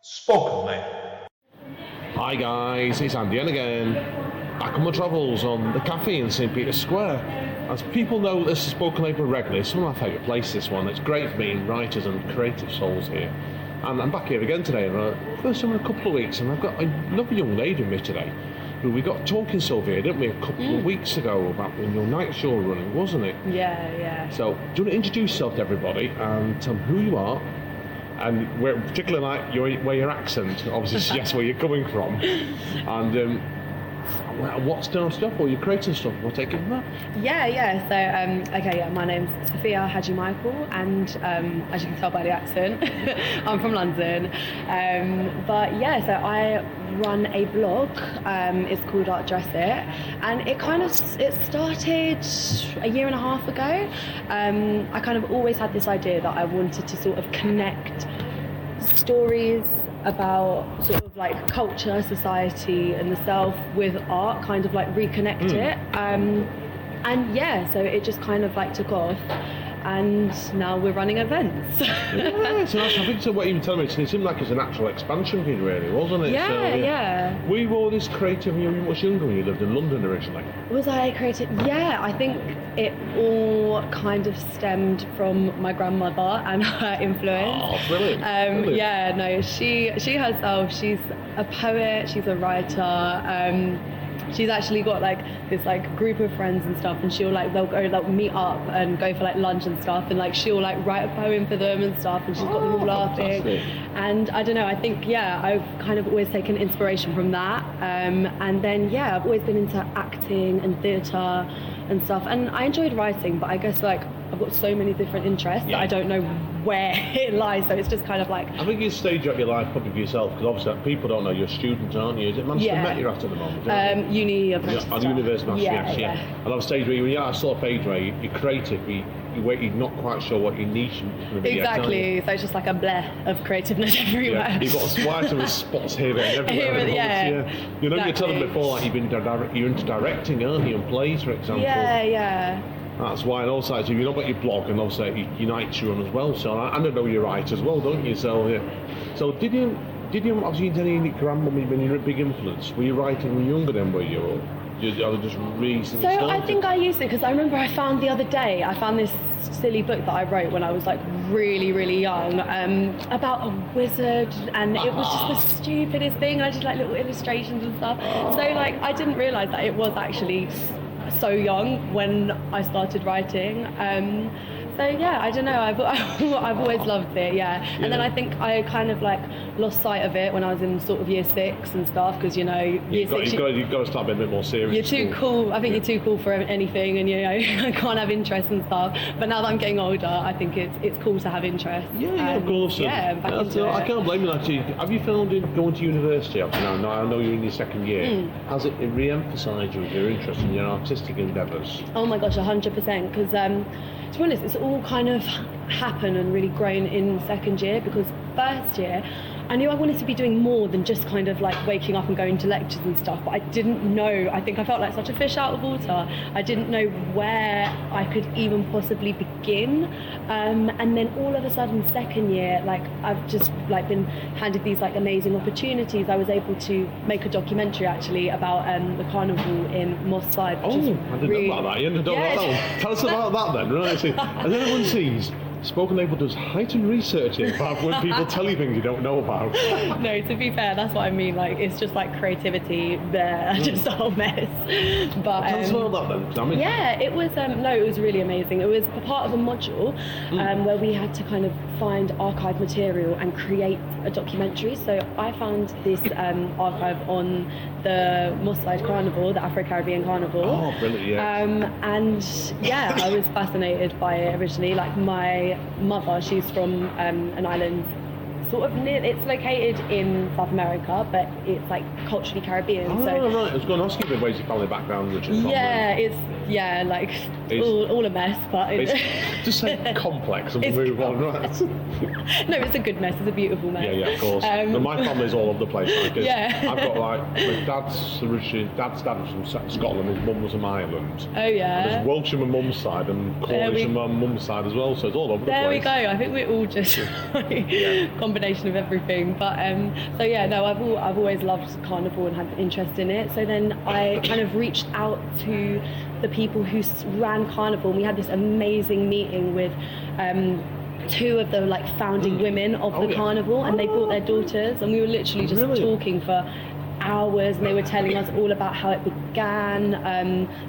Spoken Label. Hi guys, it's Andy again, back on my travels on the cafe in St Peter's Square. As people know, this is Spoken Label regularly. It's one of my favourite places, this one. It's great for meeting writers and creative souls here. And I'm back here again today, first time in a couple of weeks, and I've got another young lady with me today, who we got talking, Sophia, didn't we, a couple of weeks ago about when your night show running, wasn't it? Yeah. So, do you want to introduce yourself to everybody and tell them who you are? And particularly like where your accent obviously suggests where you're coming from, and what started off, or your creative stuff. We'll take it from that. Yeah. So, my name's Sophia Hadji-Michael, and as you can tell by the accent, I'm from London. So I run a blog. It's called Art Dress It, and it started a year and a half ago. I kind of always had this idea that I wanted to sort of connect stories about sort of like culture, society and the self with art, kind of like reconnect it. So it just kind of like took off, and now we're running events. Yeah, so I think so what you were telling me, it seemed like it's a natural expansion kid really, wasn't it? Yeah. Were you always creative when you were much younger, when you lived in London originally? Was I creative? Yeah, I think it all kind of stemmed from my grandmother and her influence. Oh, brilliant. Yeah, no, she herself, she's a poet, she's a writer. She's actually got like this like group of friends and stuff, and they'll go like meet up and go for like lunch and stuff, and like she'll like write a poem for them and stuff, and she's got them all laughing. Fantastic. And I don't know, I think I've kind of always taken inspiration from that, and then I've always been into acting and theatre and stuff, and I enjoyed writing, but I guess like I've got so many different interests that I don't know where it lies, so it's just kind of like... I think you stage out your life probably for yourself, because obviously people don't know you're students, aren't you? Is it Manchester Met you're at the moment? Uni of Manchester. On University of Manchester, Yeah. And on stage where I saw a page where you're creative, you're not quite sure what your niche is going to be. Exactly, so it's just like a bleh of creativeness everywhere. Yeah, you've got white and spots here and everywhere. You know, you told them before, like you're into directing, aren't you, and plays, for example. Yeah. That's why, and also, so you've got your blog, and obviously your night you run as well. So I know you write as well, don't you? So So did you obviously any grandmummy been a big influence? Were you writing when you were younger then? Were you? Or just recently started? I think I used it because I remember I found this silly book that I wrote when I was like really, really young, about a wizard, and it was just the stupidest thing. I did like little illustrations and stuff. So like I didn't realise that it was actually so young when I started writing. I don't know, I've always loved it, and then I think I kind of like lost sight of it when I was in sort of year 6 and stuff, because year 6 you've got to start being a bit more serious. You're too cool. I think you're too cool for anything, and I can't have interest and stuff. But now that I'm getting older, I think it's cool to have interest. Of course. I can't blame you actually. Have you found in going to university up to now? I know you're in your second year. Has it re-emphasised your interest in your artistic endeavours? Oh my gosh, 100%. Because to be honest, it's all kind of happened and really grown in second year, because first year I knew I wanted to be doing more than just kind of like waking up and going to lectures and stuff, but I didn't know. I think I felt like such a fish out of water. I didn't know where I could even possibly begin. And then all of a sudden, second year, like I've just like been handed these like amazing opportunities. I was able to make a documentary actually about the carnival in Moss Side. I didn't know about that. You didn't know about that one. Tell us about that then, right? See, as everyone sees, Spoken Label does heightened research here about when people tell you things you don't know about. No, to be fair, that's what I mean. Like, it's just like creativity there, just a whole mess. But tell us about that then. It was it was really amazing. It was part of a module where we had to kind of find archive material and create a documentary. So I found this archive on the Moss Side Carnival, the Afro-Caribbean Carnival. Oh, brilliant! Yeah. I was fascinated by it originally. Like my mother, she's from an island sort of near, it's located in South America, but it's like culturally Caribbean. Right. I was going to ask you the ways your family background, which is it's all a mess, but just say complex and we'll move on, right? No, it's a good mess. It's a beautiful mess. Yeah, of course. But my family's all over the place. Like, I've got like my dad's dad was from Scotland. His mum was from Ireland. Oh yeah. And there's Welsh on my mum's side and Cornish on my mum's side as well. So it's all over the place. There we go. I think we're all just combination combination of everything. But so yeah, no, I've always loved carnival and had an interest in it. So then I kind of reached out to the people who ran carnival, and we had this amazing meeting with two of the like founding women of the carnival, and they brought their daughters, and we were literally just talking for hours, and they were telling us all about how it began,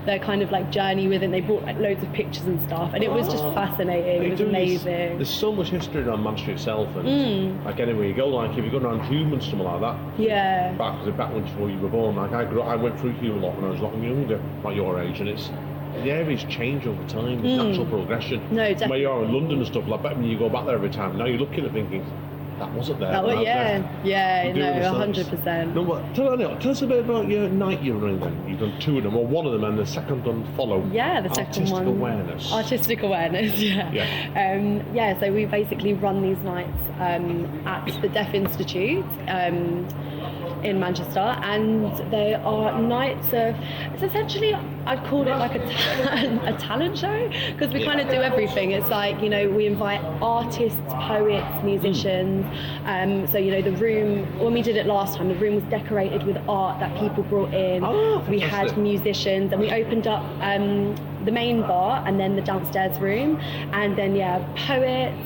their kind of like journey with it. They brought like loads of pictures and stuff, and it was just fascinating. It was amazing. There's so much history around Manchester itself, and like anywhere you go, like if you go around Hume and something like that, back when before you were born, like I went through Hume a lot when I was a lot younger, like your age, and it's the area's change over time. It's natural progression. No, definitely. Where you are in London and stuff, like back when you go back there every time, now you're looking at thinking, that wasn't there. No, 100%. No, but tell us a bit about your night you're running then. You've done two of them, or one of them, and the second one follow. Yeah, the second one. Artistic awareness, yeah. So we basically run these nights at the Deaf Institute in Manchester, and they are nights of, it's essentially, I'd call it like a talent show, because we kind of do everything. It's like, you know, we invite artists, poets, musicians. So, you know, the room, when we did it last time, the room was decorated with art that people brought in. We had musicians, and we opened up the main bar and then the downstairs room, and then poets.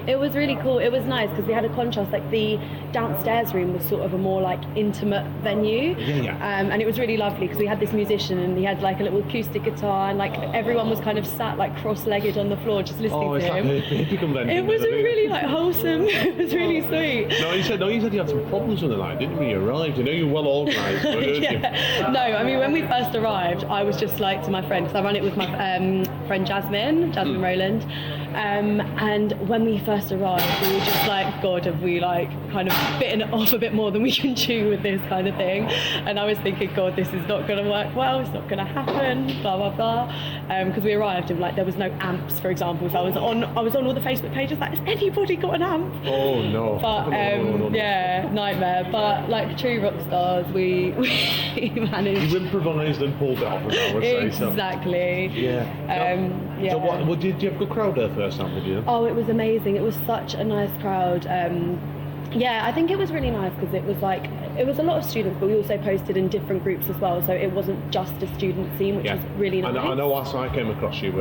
It was really cool. It was nice because we had a contrast, like the downstairs room was sort of a more like intimate venue, and it was really lovely because we had this musician and he had like a little acoustic guitar, and like everyone was kind of sat like cross-legged on the floor just listening to him. It was really like wholesome. It was really sweet. No, you said you had some problems with the night, didn't you, when you arrived? I know you're well organised, but No, I mean, when we first arrived, I was just like to my friend, because I ran it with my friend Jasmine Rowland, and when we first arrived, we were just like, God, have we like kind of bitten it off a bit more than we can chew with this kind of thing? And I was thinking, God, this is not going to work well, it's not going to happen, blah blah blah, because we arrived and like there was no amps, for example. So I was on all the Facebook pages like, has anybody got an amp? Oh no. But yeah, nightmare. But like true rock stars, we managed. You improvised and pulled it off, I would say. Exactly. Yeah. So what did you have a good crowd there first time, did you? Oh, it was amazing. It was such a nice crowd. I think it was really nice because it was like, it was a lot of students, but we also posted in different groups as well, so it wasn't just a student scene, which was really nice. I know I came across you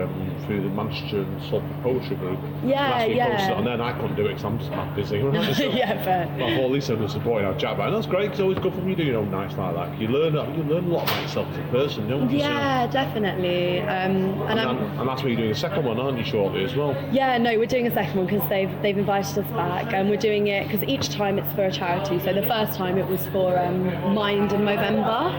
through the Manchester and Sophia poetry group. Yeah. And then I couldn't do it because I'm just not busy. So yeah, fair. I thought, at least I'm supporting our chat about, and that's great, because it's always good for me to do your own nights like that. You learn a lot about yourself as a person, don't you? Yeah, definitely. And that's where you're doing a second one, aren't you, shortly as well? Yeah, no, we're doing a second one because they've invited us back, and we're doing it because each time it's for a charity. So the first time it was for Mind in Movember,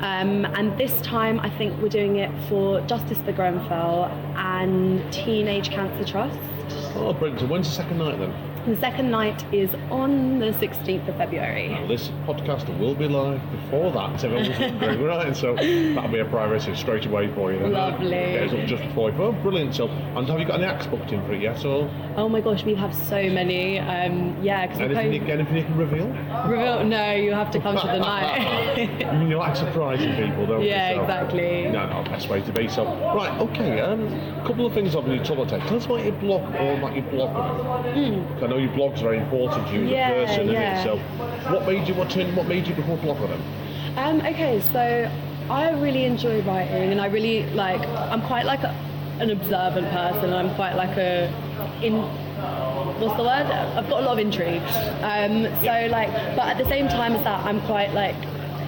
and this time I think we're doing it for Justice for Grenfell and Teenage Cancer Trust. Oh, brilliant. So when's the second night then? The second night is on the 16th of February. Now, this podcast will be live before that, so everyone's wondering, right? So that'll be a priority straight away for you then. Lovely. Get us up just before you. Oh, brilliant. So, and have you got any acts booked in for it yet? Or? Oh my gosh, we have so many. Anything you can reveal? No, you have to come to the night. You like surprising people, don't you? Yeah, so, exactly. No, best way to be. So, right, okay. A couple of things I've been told to tell us about your blog, or about your blog. I know your blog's very important to you as a person, isn't it? So, what made you become a blogger then? Okay, so I really enjoy writing, and I really I'm quite like an observant person. I'm quite like what's the word? I've got a lot of intrigue. But at the same time as that, I'm quite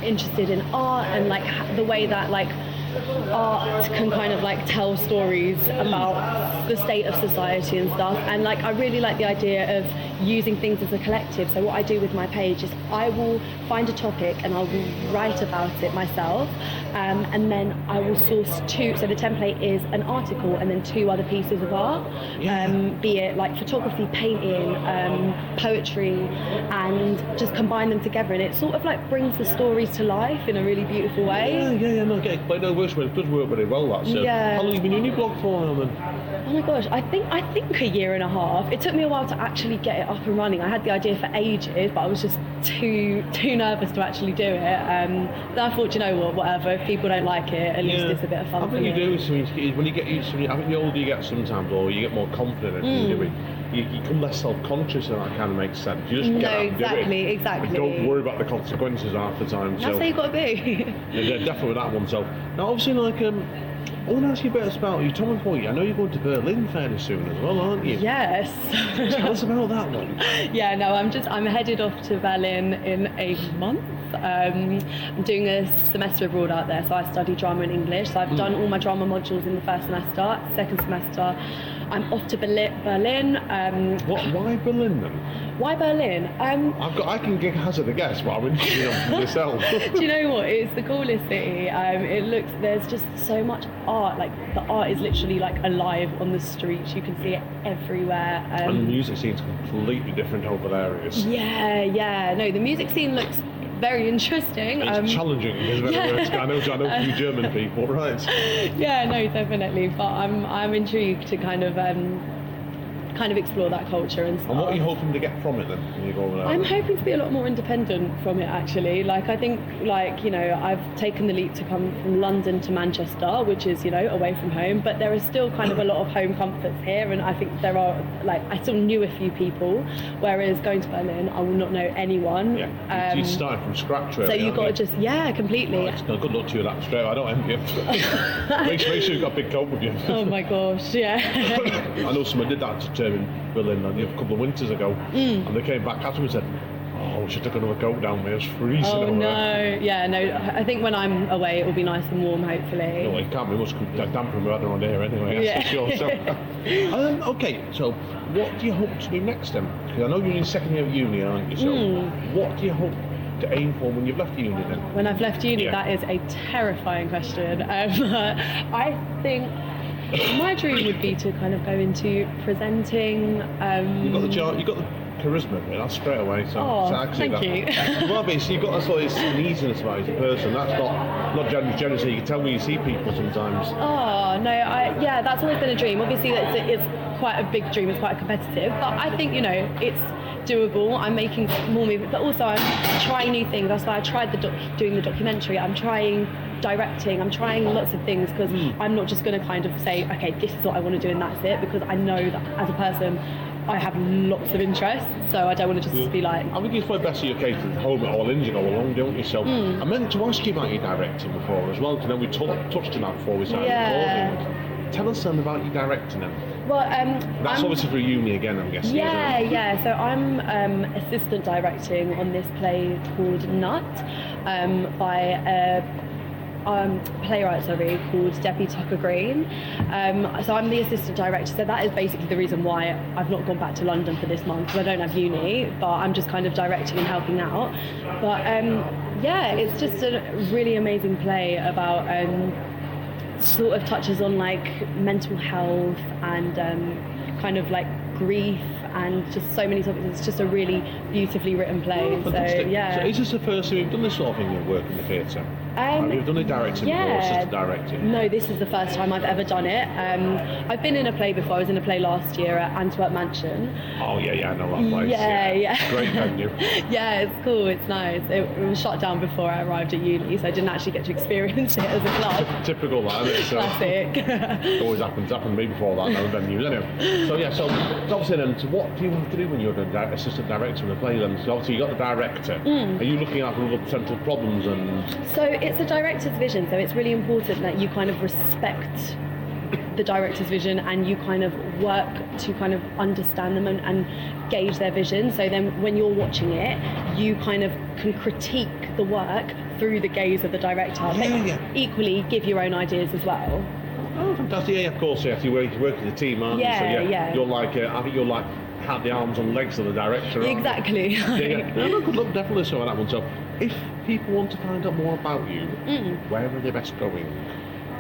interested in art and the way that art can kind of tell stories about the state of society and stuff, and I really like the idea of using things as a collective. So what I do with my page is I will find a topic and I will write about it myself, and then I will source two. So the template is an article and then two other pieces of art, be it photography, painting, poetry, and just combine them together, and it sort of brings the stories to life in a really beautiful way. No, it does work very well, that. So how long have you been doing your blog for now then? Oh my gosh, I think a year and a half. It took me a while to actually get it up and running. I had the idea for ages, but I was just too nervous to actually do it. But I thought, you know what, whatever. If people don't like it, at least it's a bit of fun. I think you do. When you get used to it, I think the older you get sometimes, or you get more confident in doing it. You become less self-conscious, and that kind of makes sense. You just get out and do it. Exactly. And don't worry about the consequences half the time. That's how you got to be. Yeah, definitely with that one. So now, obviously, like, I want to ask you a bit about you. Told me before, I know you're going to Berlin fairly soon as well, aren't you? Yes. Tell us about that one. Yeah, no, I'm headed off to Berlin in a month. I'm doing a semester abroad out there, so I study drama and English. So I've done all my drama modules in the first semester. Second semester, I'm off to Berlin. Why Berlin then? Why Berlin? I can hazard a guess, but I'm interested in myself. Do you know what? It's the coolest city. There's just so much art. Like, the art is literally like alive on the streets. You can see it everywhere. And the music scene's completely different over there. Yeah. No, the music scene looks very interesting. It's challenging, isn't it? Yeah. I know a few German people, right? Yeah, no, definitely. But I'm intrigued to kind of explore that culture and stuff. And what are you hoping to get from it then when you go over there? I'm hoping to be a lot more independent from it, actually. Like, I think, like, you know, I've taken the leap to come from London to Manchester, which is, you know, away from home, but there is still kind of a lot of home comforts here, and I think there are, like, I still knew a few people, whereas going to Berlin, I will not know anyone. Yeah, you started from scratch, really. So you've got to just, completely. No, good luck to you with that straight. I don't envy you. make sure you've got a big coat with you. Oh my gosh, yeah. I know someone did that to in Berlin a couple of winters ago, and they came back after me and said, "Oh, we should take another coat down there. It's freezing." Oh no, yeah, no. I think when I'm away, it will be nice and warm, hopefully. No, it can't be much damper weather on here anyway. That's for sure. So, okay, so what do you hope to do next then? Because I know you're in your second year of uni, aren't you? So, what do you hope to aim for when you've left uni then? When I've left uni, that is a terrifying question. I think my dream would be to kind of go into presenting. You've got the charisma, that's straight away. So thank you. Well, basically, you've got that sort of sneeziness about you as a person. That's not generous. You can tell when you see people sometimes. Oh no, that's always been a dream. Obviously, it's quite a big dream. It's quite competitive, but I think, you know, it's doable. I'm making more movies, but also I'm trying new things. That's why I tried doing the documentary. I'm trying directing. I'm trying lots of things, because I'm not just going to kind of say, okay, this is what I want to do and that's it, because I know that as a person I have lots of interests, so I don't want to just be like... I think it's probably best in your case to hold it all in, you go along, don't you? So I meant to ask you about your directing before as well, because we touched on that before we started recording. Tell us something about your directing then. Well, that's obviously for uni again, I'm guessing. Yeah. So I'm assistant directing on this play called Nut by a playwright called Debbie Tucker Green. So I'm the assistant director, so that is basically the reason why I've not gone back to London for this month, because I don't have uni, but I'm just kind of directing and helping out. But it's just a really amazing play about sort of touches on like mental health and kind of like grief and just so many topics. It's just a really beautifully written play. So is this the first time you've done this sort of thing, you've worked in the theatre? You've done it directing before, assistant directing? No, this is the first time I've ever done it. I've been in a play before. I was in a play last year at Antwerp Mansion. Oh yeah, I know that place. Yeah. Great venue. Yeah, it's cool, it's nice. It was shut down before I arrived at uni, so I didn't actually get to experience it as a club. Typical that, isn't it? So classic. It always happens. Happened to me before that, no venues anyway. So obviously then, so what do you have to do when you're an assistant director in a play then? So obviously you got the director. Are you looking out for other potential problems and... So it's the director's vision, so it's really important that you kind of respect the director's vision and you kind of work to kind of understand them and gauge their vision. So then when you're watching it, you kind of can critique the work through the gaze of the director. Equally give your own ideas as well. Oh, fantastic. Yeah, of course, yes. You work with the team, aren't you? So, you're like, I think you're like had the arms and legs of the director. Exactly. No, good luck, definitely so on that one. So if people want to find out more about you, where are they best going?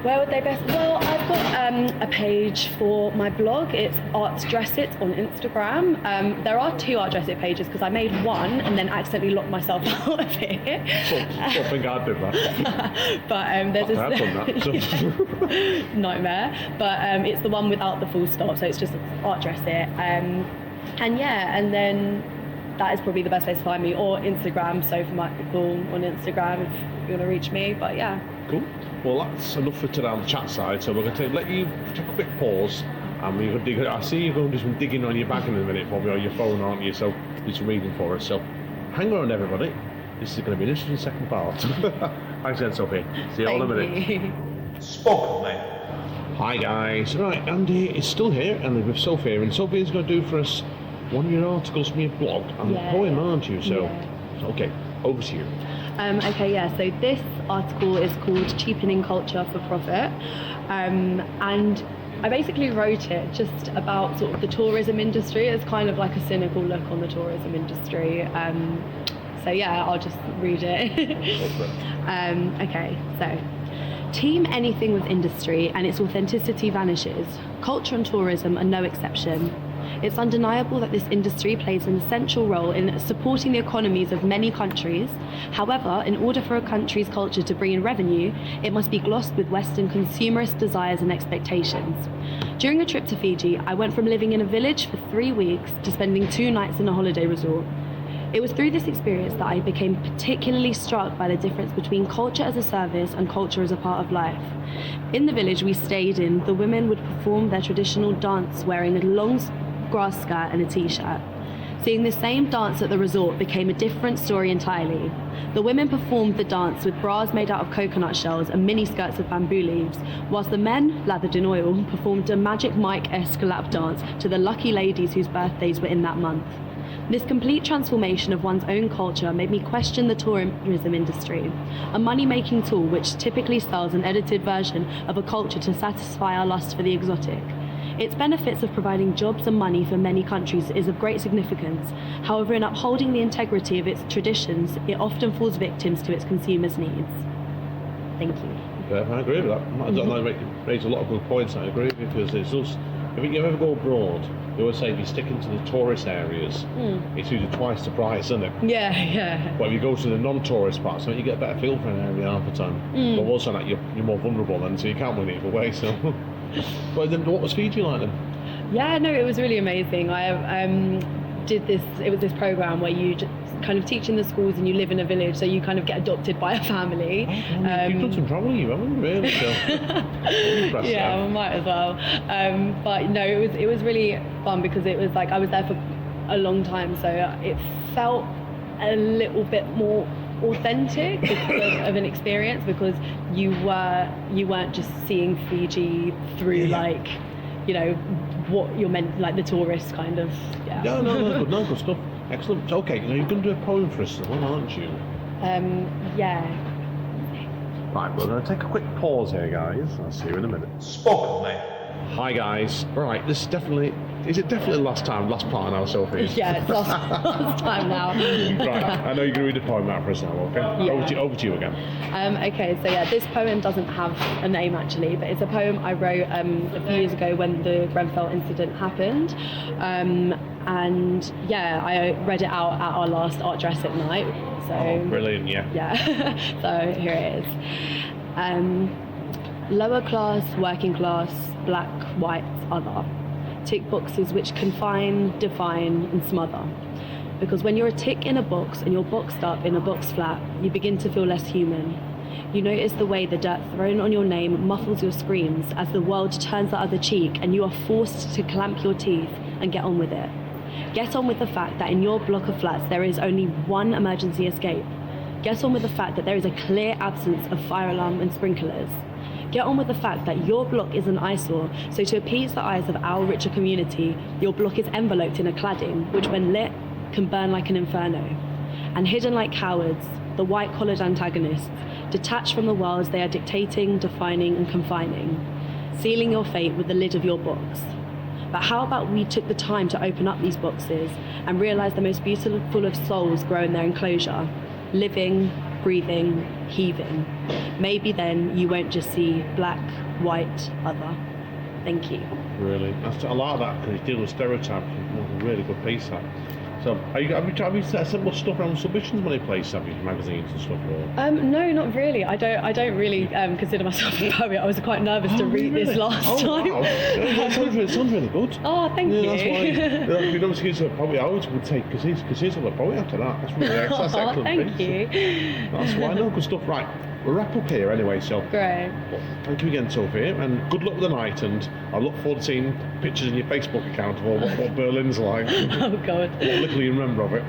Where would they best? Well, I've got a page for my blog. It's Art Dress It on Instagram. There are 2 Art Dress It pages because I made one and then accidentally locked myself out of it. I think I did that. But there's I've done that. nightmare. But it's the one without the full stop, so it's just Art Dress It. And then that is probably the best place to find me, or Instagram, Sophia-Michael on Instagram if you want to reach me. But yeah. Cool. Well, that's enough for today on the chat side, so we're going to let you take a quick pause. And I see you're going to do some digging on your bag in a minute for me, on your phone, aren't you? So do some reading for us. So hang on, everybody. This is going to be an interesting second part. Thanks again, Sophie. See you all in a minute. Spoken, mate. Hi, guys. Right, Andy is still here, and with Sophia. And Sophia's going to do for us one of your articles from your blog and a poem, aren't you? So, okay, over to you. So this article is called Cheapening Culture for Profit. And I basically wrote it just about sort of the tourism industry. It's kind of like a cynical look on the tourism industry. I'll just read it. Team anything with industry and its authenticity vanishes. Culture and tourism are no exception. It's undeniable that this industry plays an essential role in supporting the economies of many countries. However, in order for a country's culture to bring in revenue, it must be glossed with Western consumerist desires and expectations. During a trip to Fiji, I went from living in a village for 3 weeks to spending 2 nights in a holiday resort. It was through this experience that I became particularly struck by the difference between culture as a service and culture as a part of life. In the village we stayed in, the women would perform their traditional dance wearing a long grass skirt and a t-shirt. Seeing the same dance at the resort became a different story entirely. The women performed the dance with bras made out of coconut shells and mini skirts of bamboo leaves, whilst the men, lathered in oil, performed a Magic Mike-esque lap dance to the lucky ladies whose birthdays were in that month. This complete transformation of one's own culture made me question the tourism industry, a money-making tool which typically sells an edited version of a culture to satisfy our lust for the exotic. Its benefits of providing jobs and money for many countries is of great significance. However, in upholding the integrity of its traditions, it often falls victims to its consumers' needs. Thank you. Yeah, I agree with that. I raise a lot of good points. I agree, because it's just, if you ever go abroad, they always say if you stick into the tourist areas, it's usually twice the price, isn't it? Yeah. But if you go to the non-tourist parts, you get a better feel for an area half the time. But also that you're more vulnerable then, so you can't win either way. So, but then, what was Fiji like then? Yeah, no, it was really amazing. I did this. It was this program where you just kind of teach in the schools and you live in a village, so you kind of get adopted by a family. You've done some travelling, you haven't really? So. Yeah, we might as well. But no, it was really fun because it was like I was there for a long time, so it felt a little bit more authentic because of an experience, because you weren't just seeing Fiji through what you're meant, like the tourist kind of. No, good stuff. Excellent. Okay, now you're going to do a poem for us as well, aren't you? Yeah. Right, we're going to take a quick pause here, guys. I'll see you in a minute. Spoken, mate. Hi, guys. Right, this is definitely last part now, Sophie? Yeah, it's last time now. Right, I know you're going to read a poem out for us now, okay? Yeah. Over to you again. This poem doesn't have a name actually, but it's a poem I wrote a few years ago when the Grenfell incident happened. I read it out at our last Art Dress It night. So, brilliant, yeah. Yeah, so here it is. Lower class, working class, black, white, other. Tick boxes which confine, define and smother. Because when you're a tick in a box and you're boxed up in a box flat, you begin to feel less human. You notice the way the dirt thrown on your name muffles your screams as the world turns the other cheek and you are forced to clamp your teeth and get on with it. Get on with the fact that in your block of flats there is only one emergency escape. Get on with the fact that there is a clear absence of fire alarm and sprinklers. Get on with the fact that your block is an eyesore, so to appease the eyes of our richer community, your block is enveloped in a cladding, which when lit, can burn like an inferno. And hidden like cowards, the white-collared antagonists, detached from the worlds they are dictating, defining and confining, sealing your fate with the lid of your box. But how about we took the time to open up these boxes and realise the most beautiful of souls grow in their enclosure, living, breathing, heaving. Maybe then you won't just see black, white, other. Thank you. Really, I like that because you deal with stereotypes. It's a really good piece. That. So, have you set much stuff around submissions money place? Have you magazines and stuff? Or? No, not really. I don't really consider myself a poet. I was quite nervous to read this last time. Wow. It sounds really good. Oh, thank you. That's why you don't excuse a poet. I always would take because he's a poet after that. That's really that's excellent. Thank you. That's why I know good stuff. Right. We'll wrap up here anyway, so great. Thank you again, Sophia, and good luck with the night, and I look forward to seeing pictures in your Facebook account of what Berlin's like. Oh God. What little you remember of it.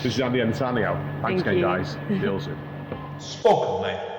This is Andy and Sanio. Thanks again, guys. Deal soon. Spoken, mate.